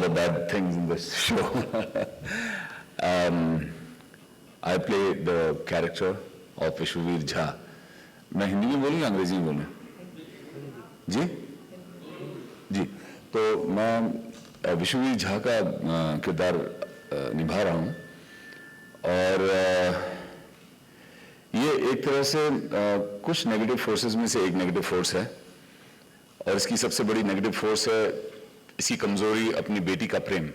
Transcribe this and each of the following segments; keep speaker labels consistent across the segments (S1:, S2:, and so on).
S1: the bad things in this show. I play the character of Vishwavir Jha. मैं हिंदी में बोलूँ या अंग्रेजी में बोलूँ? जी जी. तो मैं विश्ववीर झा का किरदार निभा रहा हूँ और ये एक तरह से कुछ नेगेटिव फोर्सेस में से एक नेगेटिव फोर्स है और इसकी सबसे बड़ी नेगेटिव फोर्स है इसकी कमजोरी, अपनी बेटी का प्रेम.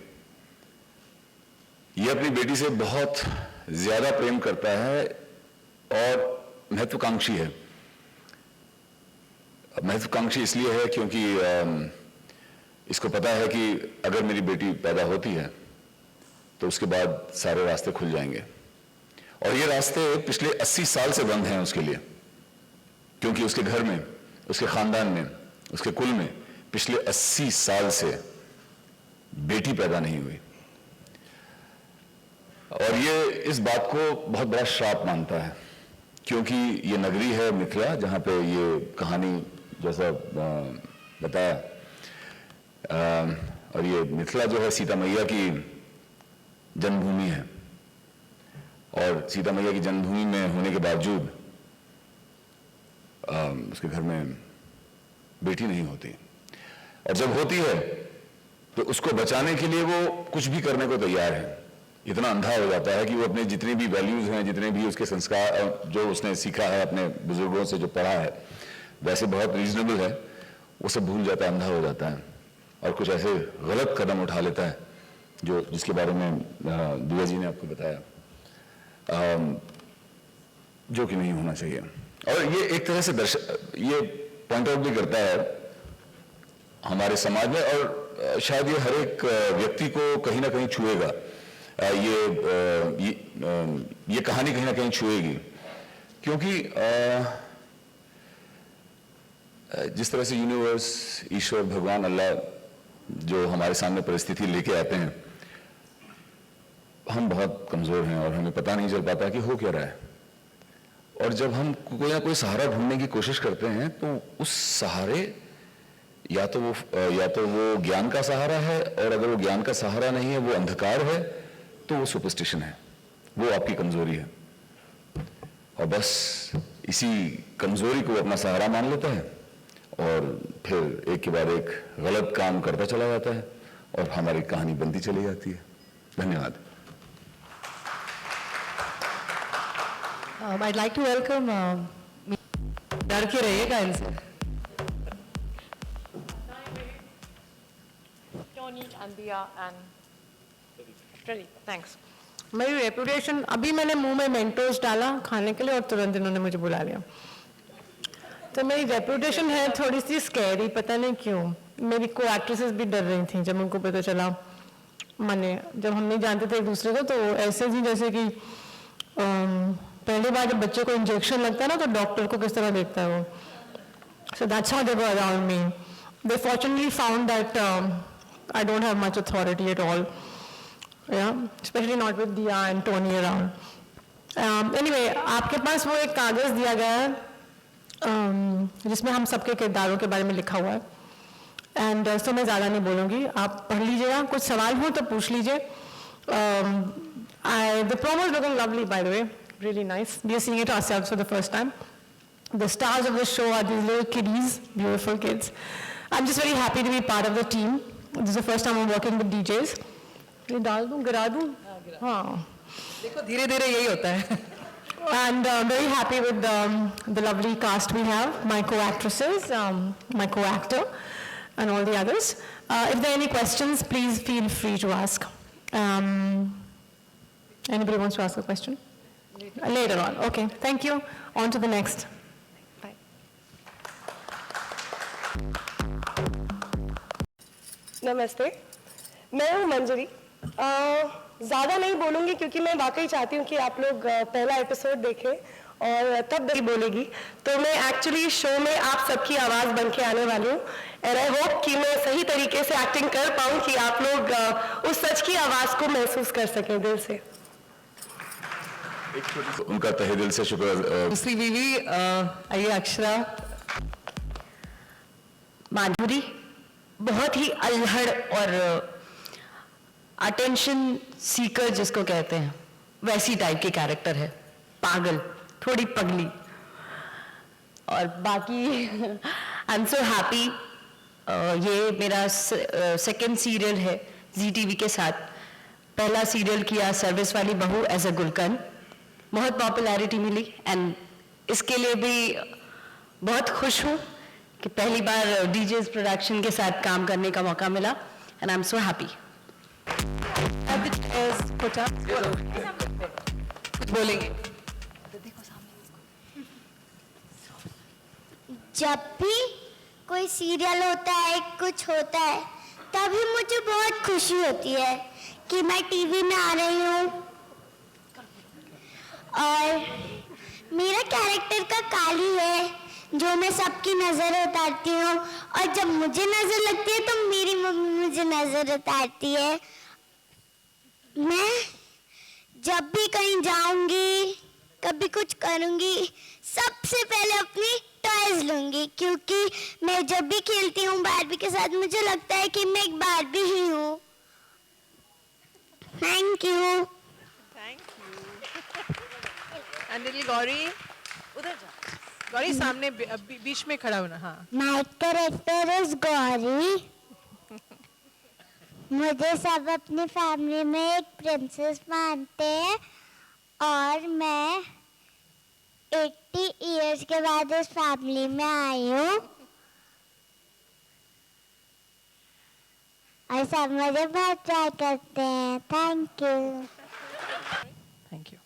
S1: ये अपनी बेटी से बहुत ज्यादा प्रेम करता है और महत्वाकांक्षी है. महत्वाकांक्षी इसलिए है क्योंकि इसको पता है कि अगर मेरी बेटी पैदा होती है तो उसके बाद सारे रास्ते खुल जाएंगे और ये रास्ते पिछले 80 साल से बंद हैं उसके लिए, क्योंकि उसके घर में, उसके खानदान में, उसके कुल में पिछले 80 साल से बेटी पैदा नहीं हुई. और ये इस बात को बहुत बड़ा श्राप मानता है क्योंकि ये नगरी है मिथिला, जहां पे ये कहानी जैसा बताया, और ये मिथिला जो है सीता मैया की जन्मभूमि है और सीता मैया की जन्मभूमि में होने के बावजूद उसके घर में बेटी नहीं होती और जब होती है तो उसको बचाने के लिए वो कुछ भी करने को तैयार है. इतना अंधा हो जाता है कि वो अपने जितने भी वैल्यूज हैं, जितने भी उसके संस्कार जो उसने सीखा है अपने बुजुर्गों से, जो पढ़ा है, वैसे बहुत रीजनेबल है, वो सब भूल जाता है, अंधा हो जाता है और कुछ ऐसे गलत कदम उठा लेता है जो जिसके बारे में दिया जी ने आपको बताया, जो कि नहीं होना चाहिए. और ये एक तरह से ये पॉइंट आउट भी करता है हमारे समाज में और शायद ये हर एक व्यक्ति को कहीं ना कहीं छुएगा. ये कहानी कहीं ना कहीं छुएगी क्योंकि जिस तरह से यूनिवर्स, ईश्वर, भगवान, अल्लाह जो हमारे सामने परिस्थिति लेके आते हैं, हम बहुत कमजोर हैं और हमें पता नहीं चल पाता कि हो क्या रहा है. और जब हम कोई ना कोई सहारा ढूंढने की कोशिश करते हैं तो उस सहारे या तो वो ज्ञान का सहारा है, और अगर वो ज्ञान का सहारा नहीं है, वो अंधकार है, तो वो सुपरस्टिशन है, वो आपकी कमजोरी है. और बस इसी कमजोरी को अपना सहारा मान लेता है और फिर एक के बाद एक गलत काम करता चला जाता है और हमारी कहानी बनती चली जाती है. धन्यवाद.
S2: I'd like to welcome डर के रहिएगा इनसे.
S3: Tony and Dia and Freddy, thanks.
S2: मेरी रेपुटेशन, अभी मैंने मुंह में मेंटोस डाला खाने के लिए और तुरंत इन्होंने मुझे बुला लिया, तो मेरी रेपुटेशन है थोड़ी सी स्कैरी, पता नहीं क्यों. मेरी को एक्ट्रेसेस भी डर रही थी जब उनको पता चला. माने जब हम नहीं जानते थे एक दूसरे को तो ऐसे ही जैसे कि पहली बार जब बच्चे को इंजेक्शन लगता है ना तो डॉक्टर को किस तरह देखता है वो. So that's how they were around me. They fortunately found that I don't have much authority at all, specially not with दिया एंड टोनी अराउंड. एनीवे, आपके पास वो एक कागज दिया गया है जिसमें हम सबके किरदारों के बारे में लिखा हुआ है. एंड सो मैं ज़्यादा नहीं बोलूँगी, आप पढ़ लीजिएगा. कुछ सवाल हो तो पूछ लीजिए. The promo is looking lovely, by the way, really nice. We are seeing it ourselves for the first time. The stars of the show are these little kiddies, beautiful kids. I'm just very happy to be part of the team. This is the first time I'm working with DJs. ये डाल दूँ, गिरा दूँ? हाँ.
S4: देखो धीरे-धीरे यही होता है.
S2: And very happy with the lovely cast we have, my co-actresses, my co-actor, and all the others. If there are any questions, please feel free to ask. Anybody wants to ask a question? Later on. Okay, thank you. On to the next. Bye.
S5: नमस्ते, मैं हूँ मंजरी. ज़्यादा नहीं बोलूँगी क्योंकि मैं वाकई चाहती हूँ कि आप लोग पहला एपिसोड देखें और तब भी बोलेगी. तो मैं एक्चुअली शो में आप सबकी आवाज़ बन के आने वाली हूँ एंड आई होप कि मैं सही तरीके से एक्टिंग कर पाऊँ कि आप लोग उस सच की आवाज़ को महसूस कर सकें दिल से.
S1: उनका तहे दिल से शुक्र.
S4: दूसरी बीवी आइए अक्षरा.
S6: माधुरी बहुत ही अल्हड़ और अटेंशन सीकर जिसको कहते हैं वैसी टाइप की कैरेक्टर है, पागल, थोड़ी पगली। और बाकी आई एम सो हैप्पी, ये मेरा सेकंड सीरियल है जी टीवी के साथ। पहला सीरियल किया सर्विस वाली बहू एज अ गुलकंद, बहुत पॉपुलैरिटी मिली एंड इसके लिए भी बहुत खुश हूँ कि पहली बार डीजेस प्रोडक्शन के साथ काम करने का मौका मिला and I am so happy.
S4: कुछ बोलेंगे?
S7: जब भी कोई सीरियल होता है, कुछ होता है, तभी मुझे बहुत खुशी होती है कि मैं टीवी में आ रही हूँ। और मेरा कैरेक्टर का काली है जो मैं सबकी नजर उतारती हूँ, और जब मुझे नजर लगती है तो मेरी मम्मी मुझे नजर उतारती है। मैं जब भी कहीं जाऊंगी, कभी कुछ करूंगी, सबसे पहले अपनी टॉयज लूंगी, क्योंकि मैं जब भी खेलती हूँ बारबी के साथ मुझे लगता है कि मैं एक बारबी ही हूँ। Thank you.
S4: And little Gauri, उधर जा। गौरी सामने बीच में खड़ा होना। हाँ,
S7: माय कैरेक्टर इज गौरी। मुझे सब अपनी फैमिली में एक प्रिंसेस मानते हैं, और मैं 80 इयर्स के बाद इस फैमिली में आई हूँ, और सब मुझे बहुत प्यार करते हैं। Thank you.
S4: thank you.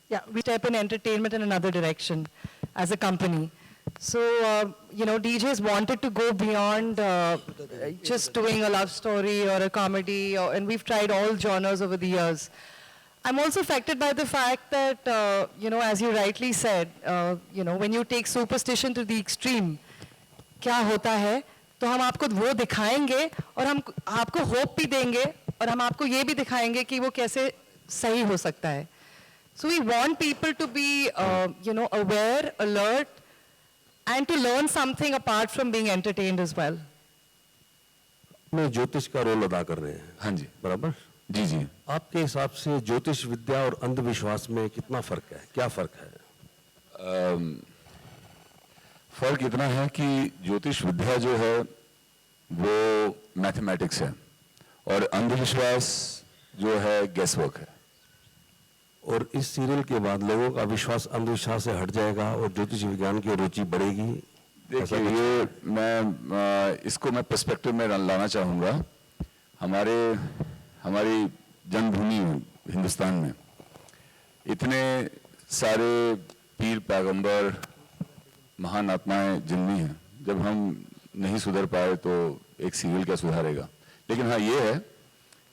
S4: Yeah, we step in entertainment in another direction as a company. So, DJs wanted to go beyond just doing a love story or a comedy, and we've tried all genres over the years. I'm also affected by the fact that, as you rightly said, when you take superstition to the extreme, क्या होता है, तो हम आपको वो दिखाएंगे और हम आपको होप भी देंगे और हम आपको ये भी दिखाएंगे कि वो कैसे सही हो सकता है. So we want people to be, aware, alert, and to learn something apart from being entertained as well.
S8: में ज्योतिष का रोल अदा कर रहे हैं.
S1: हाँ जी,
S8: बराबर.
S1: जी जी.
S8: आपके हिसाब से ज्योतिष विद्या और अंधविश्वास में कितना फर्क है, क्या फर्क है?
S1: फर्क इतना है कि ज्योतिष विद्या जो है वो मैथमेटिक्स है और अंधविश्वास जो है गैस वर्क है.
S8: और इस सीरियल के बाद लोगों का विश्वास अंधविश्वास से हट जाएगा और ज्योतिष विज्ञान की रुचि बढ़ेगी.
S1: देखिए, ये इसको मैं पर्सपेक्टिव में लाना चाहूँगा. हमारी जन्मभूमि हिंदुस्तान में इतने सारे पीर पैगंबर महान आत्माएं जन्मी हैं. जब हम नहीं सुधर पाए तो एक सीरियल क्या सुधारेगा. लेकिन हाँ, ये है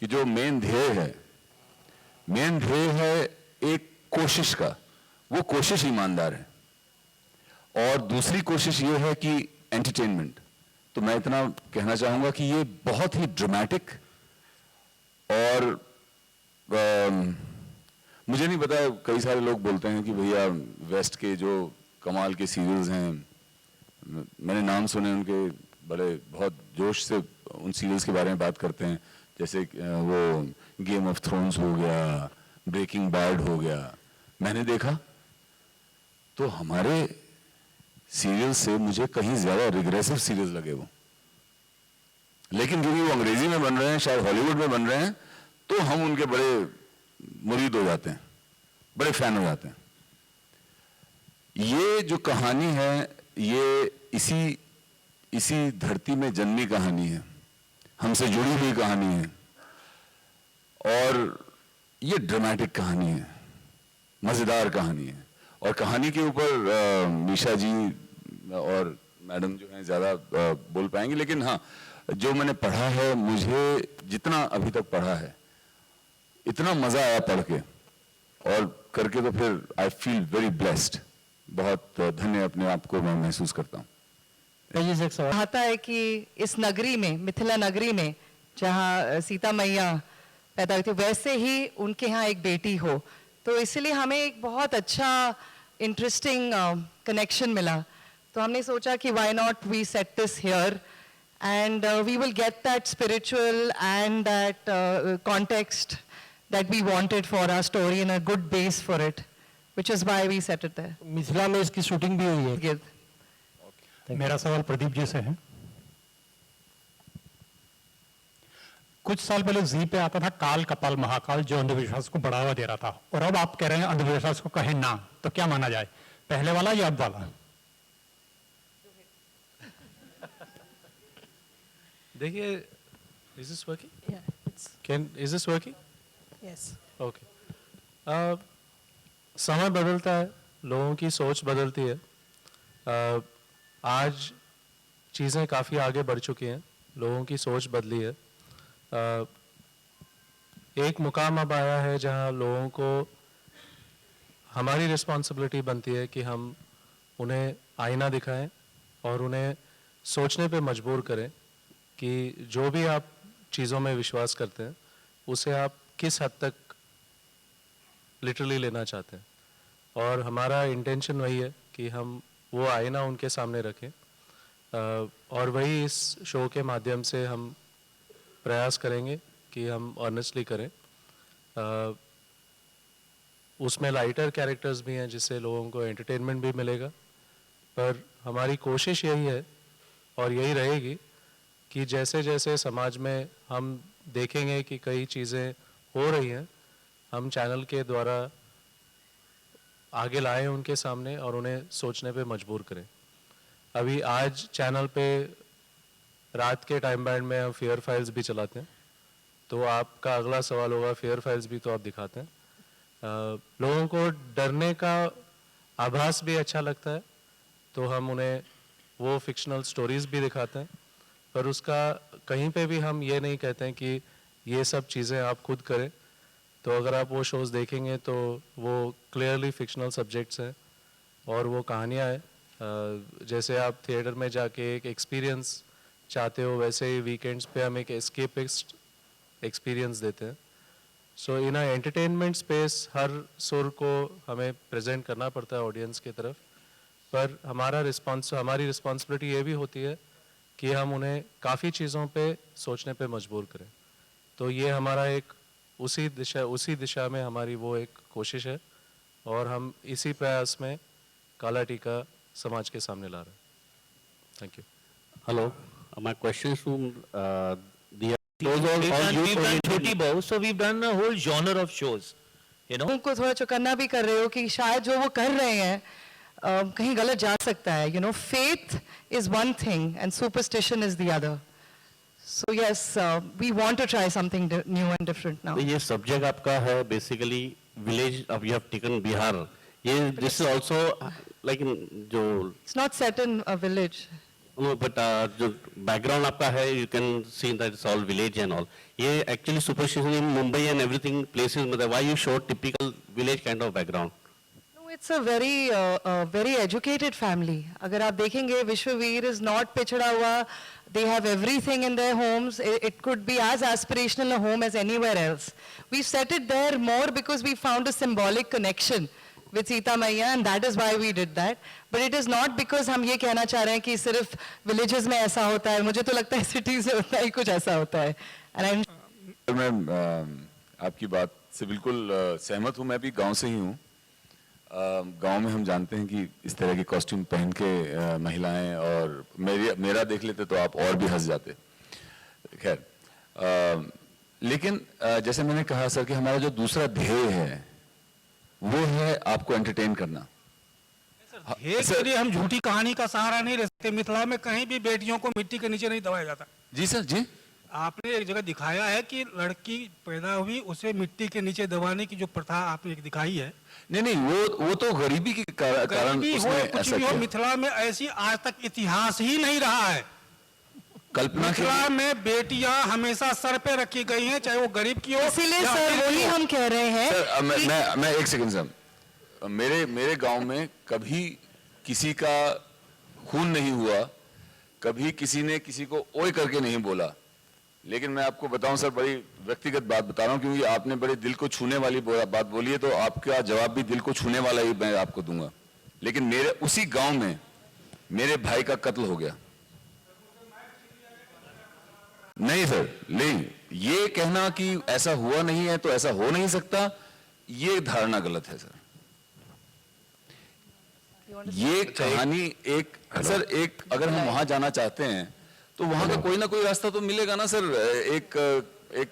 S1: कि जो मेन ध्येय है एक कोशिश का, वो कोशिश ईमानदार है. और दूसरी कोशिश ये है कि एंटरटेनमेंट. तो मैं इतना कहना चाहूँगा कि ये बहुत ही ड्रामेटिक और मुझे नहीं पता, कई सारे लोग बोलते हैं कि भैया वेस्ट के जो कमाल के सीरियल्स हैं, मैंने नाम सुने उनके, बड़े बहुत जोश से उन सीरियल्स के बारे में बात करते हैं. जैसे वो गेम ऑफ थ्रोन्स हो गया, ब्रेकिंग बैड हो गया. मैंने देखा तो हमारे सीरियल से मुझे कहीं ज्यादा रिग्रेसिव सीरियल्स लगे वो. लेकिन क्योंकि वो अंग्रेजी में बन रहे हैं, शायद हॉलीवुड में बन रहे हैं, तो हम उनके बड़े मुरीद हो जाते हैं, बड़े फैन हो जाते हैं. ये जो कहानी है ये इसी धरती में जन्मी कहानी है, हमसे जुड़ी हुई कहानी है, और ये ड्रामेटिक कहानी है, मजेदार कहानी है. और कहानी के ऊपर मीशा जी और मैडम जो हैं ज्यादा बोल पाएंगे. लेकिन हाँ, जो मैंने पढ़ा है, मुझे जितना अभी तक पढ़ा है, इतना मजा आया पढ़ के और करके, तो फिर आई फील वेरी ब्लेस्ड. बहुत धन्य अपने आप को मैं महसूस करता हूँ.
S4: कहता है कि इस नगरी में, मिथिला नगरी में, जहाँ सीता मैया पैदा हुई थी, वैसे ही उनके यहाँ एक बेटी हो. तो इसलिए हमें एक बहुत अच्छा इंटरेस्टिंग कनेक्शन मिला. तो हमने सोचा कि why not we set this here And we will get that spiritual and that context that we wanted for our story and a good base for it, which is why we set it there.
S9: Mithila में इसकी shooting भी हुई है।
S4: Gid.
S10: मेरा सवाल प्रदीप जी से है। कुछ साल पहले जी पे आता था काल कपाल महाकाल, जो अंधविश्वास को बढ़ावा दे रहा था, और अब आप कह रहे हैं अंधविश्वास को कहें ना, तो क्या माना जाए, पहले वाला या अब वाला?
S11: देखिए, is this working?
S4: Yeah, it's,
S11: Is this working?
S4: yes.
S11: Okay. समय बदलता है, लोगों की सोच बदलती है। आज चीज़ें काफ़ी आगे बढ़ चुकी हैं, लोगों की सोच बदली है। एक मुकाम अब आया है जहां लोगों को हमारी रिस्पॉन्सिबिलिटी बनती है कि हम उन्हें आईना दिखाएं और उन्हें सोचने पे मजबूर करें कि जो भी आप चीज़ों में विश्वास करते हैं उसे आप किस हद तक लिटरली लेना चाहते हैं। और हमारा इंटेंशन वही है कि हम वो आईना उनके सामने रखें, और वही इस शो के माध्यम से हम प्रयास करेंगे कि हम ऑनेस्टली करें। उसमें लाइटर कैरेक्टर्स भी हैं जिससे लोगों को एंटरटेनमेंट भी मिलेगा, पर हमारी कोशिश यही है और यही रहेगी कि जैसे जैसे समाज में हम देखेंगे कि कई चीज़ें हो रही हैं, हम चैनल के द्वारा आगे लाएं उनके सामने और उन्हें सोचने पे मजबूर करें। अभी आज चैनल पे रात के टाइम बैंड में हम फेयर फाइल्स भी चलाते हैं, तो आपका अगला सवाल होगा फेयर फाइल्स भी तो आप दिखाते हैं। लोगों को डरने का आभास भी अच्छा लगता है, तो हम उन्हें वो फिक्शनल स्टोरीज भी दिखाते हैं, पर उसका कहीं पे भी हम ये नहीं कहते हैं कि ये सब चीज़ें आप खुद करें। तो अगर आप वो शोज़ देखेंगे तो वो क्लियरली फिक्शनल सब्जेक्ट्स हैं और वो कहानियाँ हैं। जैसे आप थिएटर में जाके एक एक्सपीरियंस चाहते हो, वैसे ही वीकेंड्स पे हम एक एस्केपिस्ट एक्सपीरियंस देते हैं। सो इन अ एंटरटेनमेंट स्पेस हर सुर को हमें प्रेजेंट करना पड़ता है ऑडियंस की तरफ, पर हमारी रिस्पॉन्सिबिलिटी ये भी होती है कि हम उन्हें काफ़ी चीज़ों पे सोचने पे मजबूर करें। तो ये हमारा एक उसी दिशा में हमारी वो एक कोशिश है और हम इसी प्रयास में काला टीका समाज के सामने ला रहे हैं। Thank you.
S12: Hello, my question is to the
S13: we've done Choti Bau, so we've done a whole genre of shows, you know.
S4: उनको थोड़ा चौकन्ना भी कर रहे हो कि शायद जो वो कर रहे हैं कहीं गलत जा सकता है। You know, faith is one thing and superstition is the other. So yes, we want to try something new and different now.
S12: ये subject आपका है basically village of you have taken Bihar. ये this is also like जो
S4: It's not set in a village.
S12: No, but जो background आपका है, you can see that it's all village and all. ये actually superstition in Mumbai and everything places, मतलब why you show typical village kind of background?
S4: No, it's a very educated family. अगर आप देखेंगे Vishwavir is not पिछड़ा हुआ. They have everything in their homes. It could be as aspirational a home as anywhere else. We set it there more because we found a symbolic connection with Sita Maiya, and that is why we did that. But it is not because हम ये कहना चाह रहे हैं कि सिर्फ villages में ऐसा होता है। मुझे तो लगता है cities में उतना ही कुछ ऐसा होता है। And
S1: मैं आपकी बात से बिल्कुल सहमत हूँ। मैं भी गांव से ही हूँ। गांव में हम जानते हैं कि इस तरह के कॉस्ट्यूम पहन के महिलाएं, और मेरा देख लेते तो आप और भी हंस जाते। खैर, लेकिन जैसे मैंने कहा सर कि हमारा जो दूसरा ध्येय है वो है आपको एंटरटेन करना।
S9: के लिए हम झूठी कहानी का सहारा नहीं रह सकते। मिथिला में कहीं भी बेटियों को मिट्टी के नीचे नहीं दबाया जाता।
S1: जी सर, जी।
S9: आपने एक जगह दिखाया है कि लड़की पैदा हुई उसे मिट्टी के नीचे दबाने की जो प्रथा आपने एक दिखाई है।
S1: नहीं, वो तो गरीबी के कारण उसने ऐसा किया।
S9: मिथिला में ऐसी आज तक इतिहास ही नहीं रहा है।
S1: कल्पना
S9: मिथिला में बेटियां हमेशा सर पे रखी गई हैं, चाहे वो गरीब की हो।
S4: इसीलिए सर वही हम कह रहे हैं।
S1: सर मैं एक सेकंड सर, मेरे गांव में कभी किसी का खून नहीं हुआ, कभी किसी ने किसी को ओए करके नहीं बोला। लेकिन मैं आपको बताऊं सर, बड़ी व्यक्तिगत बात बता रहा हूं क्योंकि आपने बड़े दिल को छूने वाली बात बोली है, तो आपका जवाब भी दिल को छूने वाला ही मैं आपको दूंगा। लेकिन मेरे उसी गांव में मेरे भाई का कत्ल हो गया। नहीं सर, नहीं, ये कहना कि ऐसा हुआ नहीं है तो ऐसा हो नहीं सकता, ये धारणा गलत है सर। ये कहानी एक सर, एक अगर हम वहां जाना चाहते हैं तो वहां का कोई ना कोई रास्ता तो मिलेगा ना सर। एक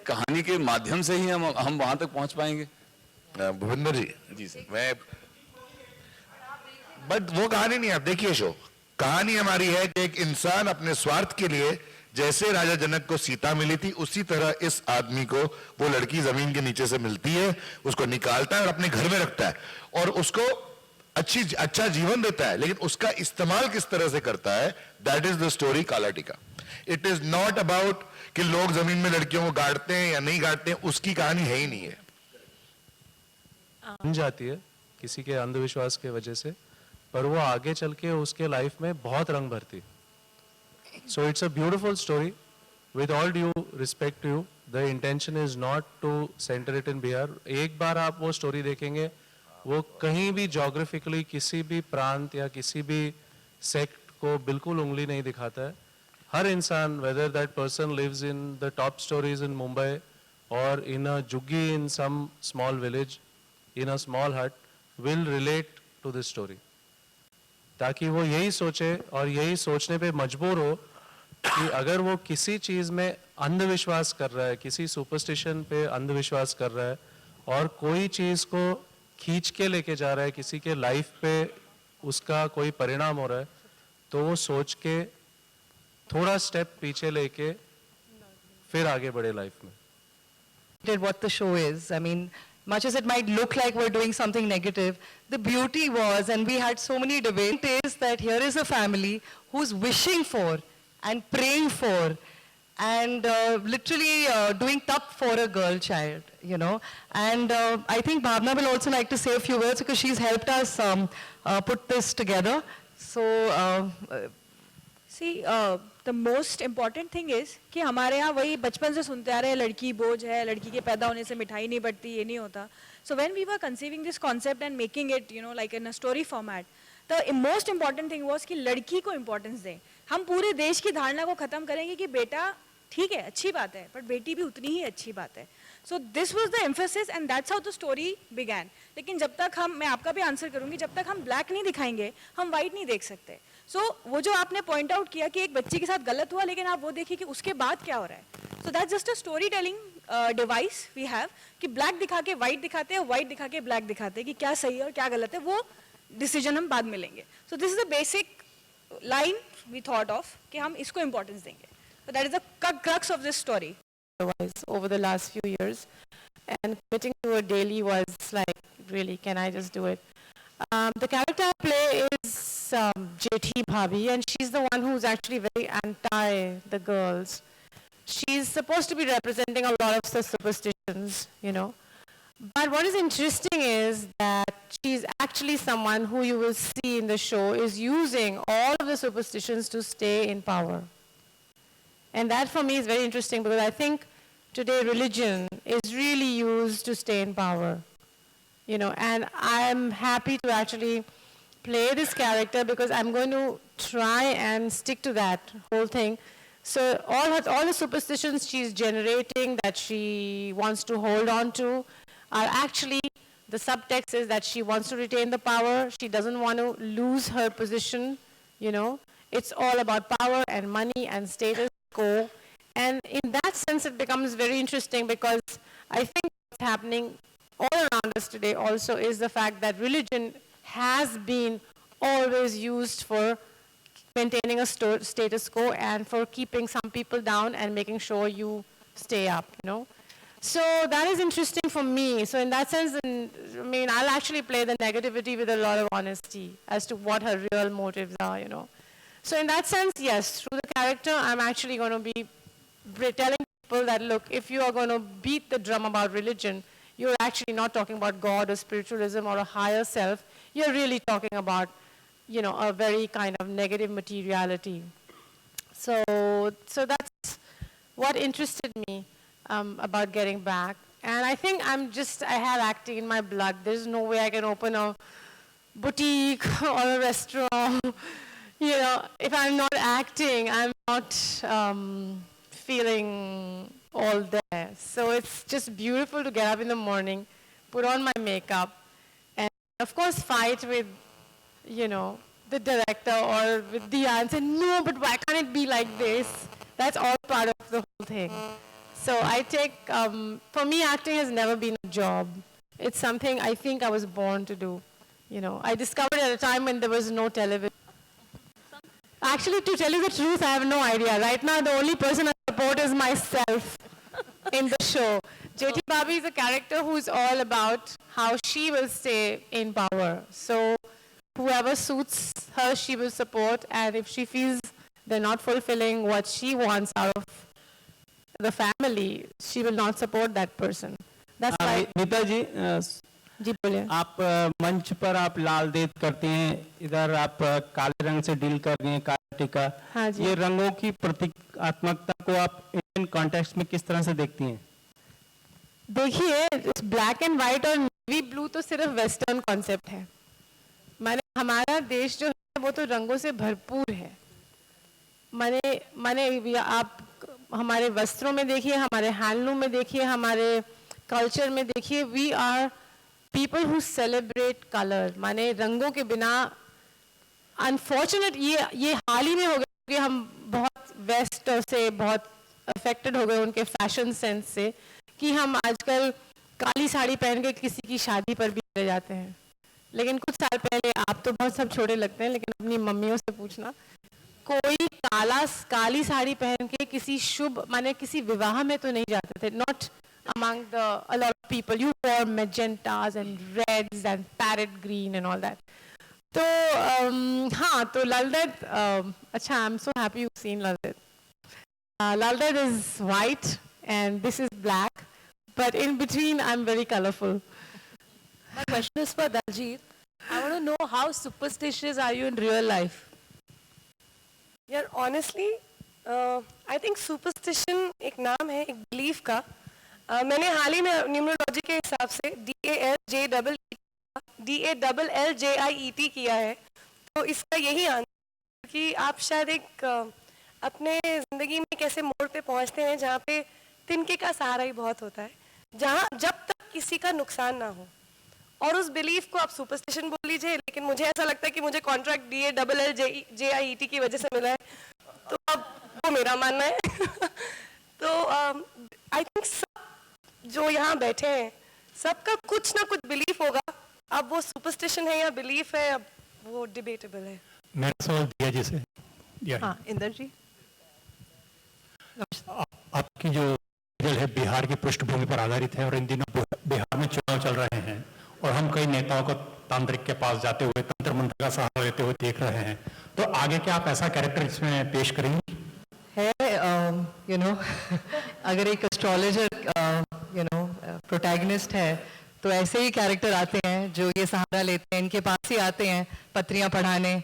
S1: कहानी के माध्यम से ही हम वहां तक पहुंच पाएंगे।
S14: भूपेंद्र जी,
S1: जी सर।
S14: मैं बट वो कहानी नहीं, आप देखिए शो, कहानी हमारी है कि एक इंसान अपने स्वार्थ के लिए, जैसे राजा जनक को सीता मिली थी उसी तरह इस आदमी को वो लड़की जमीन के नीचे से मिलती है, उसको निकालता है और अपने घर में रखता है और उसको अच्छा जीवन देता है, लेकिन उसका इस्तेमाल किस तरह से करता है, दैट इज द स्टोरी काला टीका। इट इज नॉट अबाउट कि लोग जमीन में लड़कियों को गाड़ते हैं या नहीं गाड़ते हैं, उसकी कहानी है ही नहीं है।
S11: बन जाती है किसी के अंधविश्वास के वजह से, पर वो आगे चल के उसके लाइफ में बहुत रंग भरती। So it's a beautiful story with all due respect to you, the intention is not to centre it in Bihar. एक बार आप वो स्टोरी देखेंगे, वो कहीं भी जोग्राफिकली किसी भी प्रांत या किसी भी सेक्ट को बिल्कुल उंगली नहीं दिखाता है। हर इंसान, whether that person lives in the top storeys in Mumbai और in a jhuggi in some small village in a small hut, will relate to this story, ताकि वो यही सोचे और यही सोचने पे मजबूर हो कि अगर वो किसी चीज में अंधविश्वास कर रहा है, किसी सुपरस्टिशन पे अंधविश्वास कर रहा है और कोई चीज को खींच के लेके जा रहा है, किसी के लाइफ पे उसका कोई परिणाम हो रहा है, तो वो सोच के थोड़ा स्टेप पीछे लेके फिर आगे बढ़े लाइफ में।
S4: What the show is. I mean, much as it might look like we're doing something negative, the beauty was, and we had so many debates, is that here is a family who's wishing for and praying for and literally doing tap for a girl child, you know. And I think Bhavna will also like to say a few words because she's helped us put this together. So,
S15: See, the most important thing is कि हमारे यहाँ वही बचपन से सुनते आ रहे हैं, लड़की बोझ है, लड़की के पैदा होने से मिठाई नहीं बढ़ती, ये नहीं होता. So when we were conceiving this concept and making it, you know, like in a story format, the most important thing was कि लड़की को importance दें. हम पूरे देश की धारणा को खत्म करेंगे कि बेटा ठीक है, अच्छी बात है, पर बेटी भी उतनी ही अच्छी बात है. So this was the emphasis and that's how the story began. लेकिन जब तक हम, मैं आपका भी आंसर करूंगी, जब तक हम ब्लैक नहीं दिखाएंगे, हम वाइट नहीं देख सकते. So वो जो आपने पॉइंट आउट किया कि एक बच्ची के साथ गलत हुआ, लेकिन आप वो देखिए कि उसके बाद क्या हो रहा है. So that's just a storytelling device we have कि ब्लैक दिखा के वाइट दिखाते हैं, वाइट दिखा के ब्लैक दिखाते हैं कि क्या सही है और क्या गलत है, वो डिसीजन हम बाद में लेंगे. So this is the basic line we thought of कि हम इसको importance देंगे. But that is the crux of this story.
S2: Over the last few years, and committing to a daily was like, really, can I just do it? The character I play is Jethi Bhabhi, and she's the one who's actually very anti the girls. She's supposed to be representing a lot of the superstitions, you know. But what is interesting is that she's actually someone who you will see in the show is using all of the superstitions to stay in power. And that for me is very interesting because I think today religion is really used to stay in power. You know, and I'm happy to actually play this character because I'm going to try and stick to that whole thing. So all the superstitions she's generating that she wants to hold on to are actually, the subtext is that she wants to retain the power. She doesn't want to lose her position, you know. It's all about power and money and status quo. And in that sense, it becomes very interesting because I think what's happening all around us today also is the fact that religion has been always used for maintaining a status quo and for keeping some people down and making sure you stay up, you know. So that is interesting for me. So in that sense, I mean, I'll actually play the negativity with a lot of honesty as to what her real motives are, you know. So in that sense, yes, through the character, I'm actually going to be telling people that, look, if you are going to beat the drum about religion, you're actually not talking about God or spiritualism or a higher self. You're really talking about, you know, a very kind of negative materiality. So that's what interested me about getting back. And I think I have acting in my blood. There's no way I can open a boutique or a restaurant. You know, if I'm not acting, I'm not feeling all there. So it's just beautiful to get up in the morning, put on my makeup, and of course fight with, you know, the director or with Diya and say, no, but why can't it be like this? That's all part of the whole thing. So I take, for me, acting has never been a job. It's something I think I was born to do. You know, I discovered at a time when there was no television. Actually, to tell you the truth, I have no idea. Right now, the only person I support is myself in the show. Jeti Bhabhi is a character who's all about how she will stay in power. So whoever suits her, she will support. And if she feels they're not fulfilling what she wants out of the family, she will not support that person. That's why.
S16: Nita जी
S2: जी बोलिए।
S16: आप मंच पर आप लाल देत करते हैं, इधर आप काले रंग से डील कर रही हैं, काला टीका।
S2: हाँ जी।
S16: ये रंगों की प्रतीकात्मकता को आप इंडियन कॉन्टेक्स्ट में किस तरह से देखती हैं?
S2: देखिए, ब्लैक एंड व्हाइट और नेवी ब्लू तो सिर्फ वेस्टर्न कॉन्सेप्ट है। माने हमारा देश जो है वो तो रंगों से भरपूर है। माने आप हमारे वस्त्रों में देखिए, हमारे हैंडलूम में देखिए, हमारे कल्चर में देखिए, we are people who celebrate colour. माने रंगों के बिना अनफॉर्चुनेट ये हाल ही में हो गया कि हम बहुत वेस्ट से बहुत अफेक्टेड हो गए उनके फैशन सेंस से, कि हम आजकल काली साड़ी पहन के किसी की शादी पर भी चले जाते हैं। लेकिन कुछ साल पहले, आप तो बहुत सब छोटे लगते हैं, लेकिन अपनी मम्मियों से पूछना, कोई काली साड़ी पहन के किसी शुभ माने किसी विवाह में तो नहीं जाते थे। Not among a lot of people, you wore magentas and reds and parrot green and all that. तो हाँ, तो Lal Ded, अच्छा, I'm so happy you've seen Lal Ded. Lal Ded is white and this is black, but in between I'm very colorful.
S4: My question is for Daljit. I want to know how superstitious are you in real life?
S5: यार honestly, I think superstition एक नाम है, एक belief का। मैंने हाल ही में numerology के हिसाब से DALLJIET किया है, तो इसका यही आंसर कि आप शायद एक अपने ज़िंदगी में एक ऐसे मोड़ पे पहुंचते हैं जहाँ पे तिनके का सहारा ही बहुत होता है, जहाँ जब तक किसी का नुकसान ना हो। और उस बिलीफ को आप सुपरस्टिशन बोल लीजिए, लेकिन मुझे ऐसा लगता है कि मुझे कॉन्ट्रैक्ट DALLJIET की वजह से मिला है, तो अब वो मेरा मानना है। तो आई थिंक जो यहाँ बैठे हैं सबका कुछ ना कुछ बिलीफ होगा। अब वो सुपरस्टिशन है या बिलीफ है, अब वो डिबेटेबल है।
S10: मेरा सवाल दिया जी से।
S4: हाँ, इंदर जी।
S10: आपकी जो सीरियल है बिहार की पृष्ठभूमि पर आधारित है और इन दिनों बिहार में चुनाव चल रहे हैं और हम कई नेताओं को तांत्रिक के पास जाते हुए तंत्र मंत्र का सहारा लेते हुए देख रहे हैं, तो आगे क्या आप ऐसा कैरेक्टर इसमें पेश करेंगे?
S4: है यू नो अगर एक एस्ट्रोलॉजर यू नो प्रोटैगनिस्ट है तो ऐसे ही कैरेक्टर आते हैं जो ये सहारा लेते हैं, इनके पास ही आते हैं पत्रियां पढ़ाने।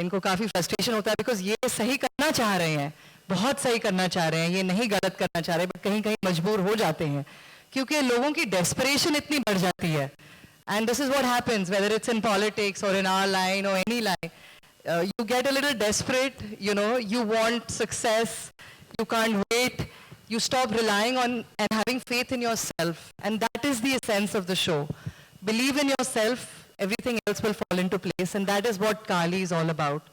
S4: इनको काफ़ी फ्रस्ट्रेशन होता है बिकॉज ये सही करना चाह रहे हैं, बहुत सही करना चाह रहे हैं, ये नहीं गलत करना चाह रहे, बट कहीं कहीं मजबूर हो जाते हैं क्योंकि लोगों की डेस्परेशन इतनी बढ़ जाती है। And this is what happens whether it's in politics और इन आवर लाइन और any line. You get a little desperate, you know, you want success, you can't wait, you stop relying on and having faith in yourself, and that is the essence of the show. Believe in yourself, everything else will fall into place, and that is what Kali is all about.